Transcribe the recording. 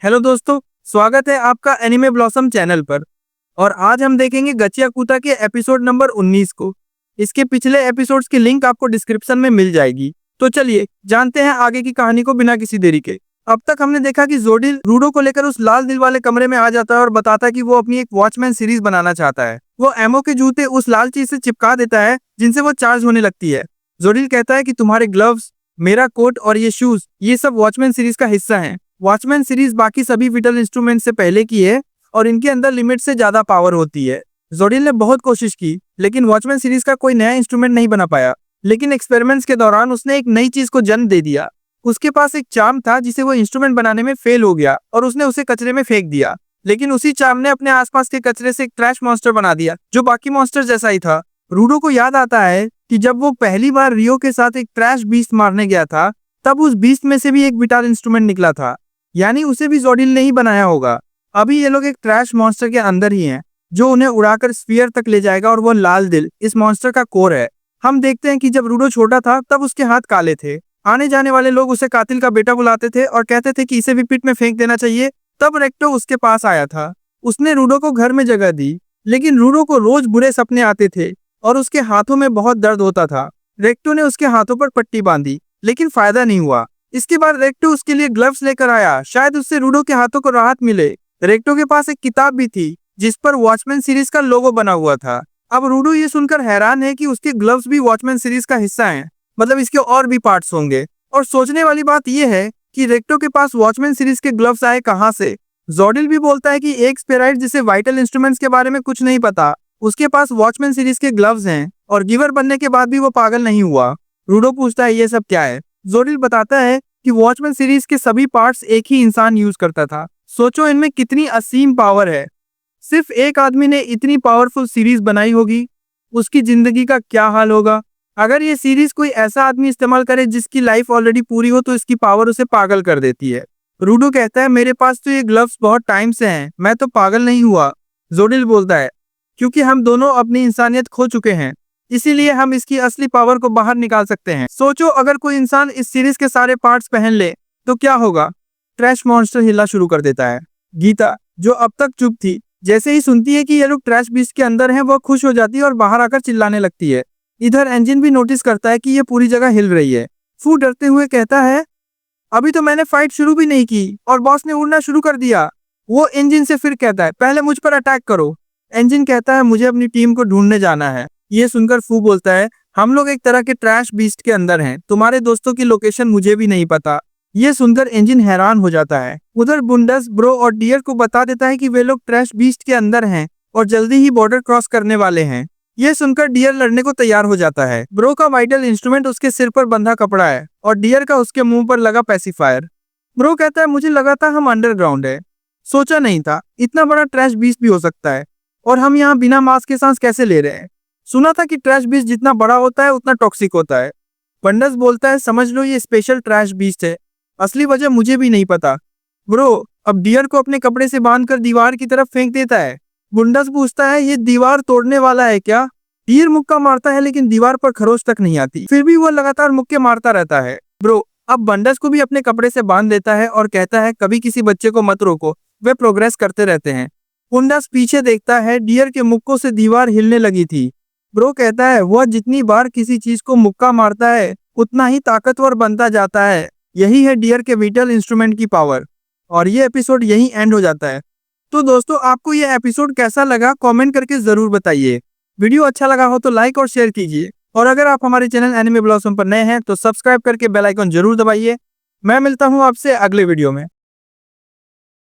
Hello दोस्तों, स्वागत है आपका एनिमे ब्लॉसम चैनल पर। और आज हम देखेंगे गचियाकुता के एपिसोड नंबर 19 को। इसके पिछले एपिसोड्स की लिंक आपको डिस्क्रिप्शन में मिल जाएगी। तो चलिए जानते हैं आगे की कहानी को बिना किसी देरी के। अब तक हमने देखा कि जोडिल रूडो को लेकर उस लाल दिल वाले कमरे में आ जाता है और बताता है कि वो अपनी एक वॉचमैन सीरीज बनाना चाहता है। वो एमओ के जूते उस लाल चीज से चिपका देता है जिनसे वो चार्ज होने लगती है। जोडिल कहता है कि तुम्हारे ग्लव्स, मेरा कोट और ये शूज, ये सब वॉचमैन सीरीज का हिस्सा हैं। वॉचमैन सीरीज बाकी सभी विटल इंस्ट्रूमेंट से पहले की है और इनके अंदर लिमिट से ज्यादा पावर होती है। जोडिल ने बहुत कोशिश की लेकिन वॉचमैन सीरीज का कोई नया इंस्ट्रूमेंट नहीं बना पाया। लेकिन एक्सपेरिमेंट्स के दौरान उसने एक नई चीज को जन्म दे दिया। उसके पास एक चार्म था जिसे वो इंस्ट्रूमेंट बनाने में फेल हो गया और उसने उसे कचरे में फेंक दिया। लेकिन उसी चार्म ने अपने आसपास के कचरे से एक ट्रैश मॉन्स्टर बना दिया जो बाकी मॉन्स्टर जैसा ही था। रूडो को याद आता है कि जब वो पहली बार रियो के साथ एक ट्रैश बीस्ट मारने गया था तब उस बीस्ट में से भी एक विटाल इंस्ट्रूमेंट निकला था, यानी उसे भी जोडिल ने ही बनाया होगा। अभी ये लोग एक ट्रैश मॉन्स्टर के अंदर ही हैं जो उन्हें उड़ाकर स्फीयर तक ले जाएगा और वो लाल दिल इस मॉन्स्टर का कोर है। हम देखते हैं कि जब रूडो छोटा था तब उसके हाथ काले थे। आने जाने वाले लोग उसे कातिल का बेटा बुलाते थे और कहते थे कि इसे भी पिट में फेंक देना चाहिए। तब रेक्टो उसके पास आया था। उसने रूडो को घर में जगह दी, लेकिन रूडो को रोज बुरे सपने आते थे और उसके हाथों में बहुत दर्द होता था। रेक्टो ने उसके हाथों पर पट्टी बांधी लेकिन फायदा नहीं हुआ। इसके बाद रेक्टो उसके लिए ग्लव्स लेकर आया, शायद उससे रूडो के हाथों को राहत मिले। रेक्टो के पास एक किताब भी थी जिस पर वॉचमैन सीरीज का लोगो बना हुआ था। अब रूडो ये सुनकर हैरान है कि उसके ग्लव्स भी वॉचमैन सीरीज का हिस्सा हैं, मतलब इसके और भी पार्ट्स होंगे। और सोचने वाली बात यह है कि रेक्टो के पास वॉचमैन सीरीज के ग्लव्स आए कहां से। जोडिल भी बोलता है कि एक स्पेराइट जिसे वाइटल इंस्ट्रूमेंट्स के बारे में कुछ नहीं पता, उसके पास वॉचमैन सीरीज के ग्लव्स हैं और गिवर बनने के बाद भी वो पागल नहीं हुआ। रूडो पूछता है ये सब क्या है। जोडिल बताता है कि वॉचमैन सीरीज के सभी पार्ट्स एक ही इंसान यूज करता था। सोचो इनमें कितनी असीम पावर है। सिर्फ एक आदमी ने इतनी पावरफुल सीरीज बनाई होगी, उसकी जिंदगी का क्या हाल होगा। अगर ये सीरीज कोई ऐसा आदमी इस्तेमाल करे जिसकी लाइफ ऑलरेडी पूरी हो तो इसकी पावर उसे पागल कर देती है। रूडो कहता है मेरे पास तो ये ग्लव्स बहुत टाइम से हैं, मैं तो पागल नहीं हुआ। जोडिल बोलता है क्योंकि हम दोनों अपनी इंसानियत खो चुके हैं, इसीलिए हम इसकी असली पावर को बाहर निकाल सकते हैं। सोचो अगर कोई इंसान इस सीरीज के सारे पार्ट्स पहन ले तो क्या होगा। ट्रैश मॉन्स्टर हिलना शुरू कर देता है। गीता, जो अब तक चुप थी, जैसे ही सुनती है कि ये लोग ट्रैश बीस्ट के अंदर हैं, वो खुश हो जाती है और बाहर आकर चिल्लाने लगती है। इधर इंजन भी नोटिस करता है कि ये पूरी जगह हिल रही है। फू डरते हुए कहता है अभी तो मैंने फाइट शुरू भी नहीं की और बॉस ने उड़ना शुरू कर दिया। वो इंजन से फिर कहता है पहले मुझ पर अटैक करो। इंजन कहता है मुझे अपनी टीम को ढूंढने जाना है। ये सुनकर फू बोलता है हम लोग एक तरह के ट्रैश बीस्ट के अंदर हैं, तुम्हारे दोस्तों की लोकेशन मुझे भी नहीं पता। ये सुनकर इंजन हैरान हो जाता है। उधर बुंडस, ब्रो और डियर को बता देता है कि वे लोग ट्रैश बीस्ट के अंदर हैं और जल्दी ही बॉर्डर क्रॉस करने वाले हैं। ये सुनकर डियर लड़ने को तैयार हो जाता है। ब्रो का वाइटल इंस्ट्रूमेंट उसके सिर पर बंधा कपड़ा है और डियर का उसके मुंह पर लगा पैसिफायर। ब्रो कहता है मुझे लगा था हम अंडरग्राउंड है, सोचा नहीं था इतना बड़ा ट्रैश बीस्ट भी हो सकता है और हम यहाँ बिना मास्क के सांस कैसे ले रहे हैं। सुना था कि ट्रैश बीस्ट जितना बड़ा होता है उतना टॉक्सिक होता है। बंडस बोलता है समझ लो ये स्पेशल ट्रैश बीस्ट है, असली वजह मुझे भी नहीं पता। ब्रो अब डियर को अपने कपड़े से बांधकर दीवार की तरफ फेंक देता है। बुंडस पूछता है ये दीवार तोड़ने वाला है क्या। डियर मुक्का मारता है लेकिन दीवार पर खरोच तक नहीं आती, फिर भी वो लगातार मुक्के मारता रहता है। ब्रो अब बंडस को भी अपने कपड़े से बांध देता है और कहता है कभी किसी बच्चे को मत रोको, वे प्रोग्रेस करते रहते हैं। बुंडस पीछे देखता है, डियर के मुक्कों से दीवार हिलने लगी थी। ब्रो कहता है वह जितनी बार किसी चीज को मुक्का मारता है उतना ही ताकतवर बनता जाता है। यही है डियर के विटल इंस्ट्रूमेंट की पावर। और ये एपिसोड यहीं एंड हो जाता है। तो दोस्तों आपको ये एपिसोड कैसा लगा कमेंट करके जरूर बताइए। वीडियो अच्छा लगा हो तो लाइक और शेयर कीजिए और अगर आप हमारे चैनल एनिमे ब्लॉसम पर नए हैं तो सब्सक्राइब करके बेल आइकन जरूर दबाइए। मैं मिलता हूँ आपसे अगले वीडियो में।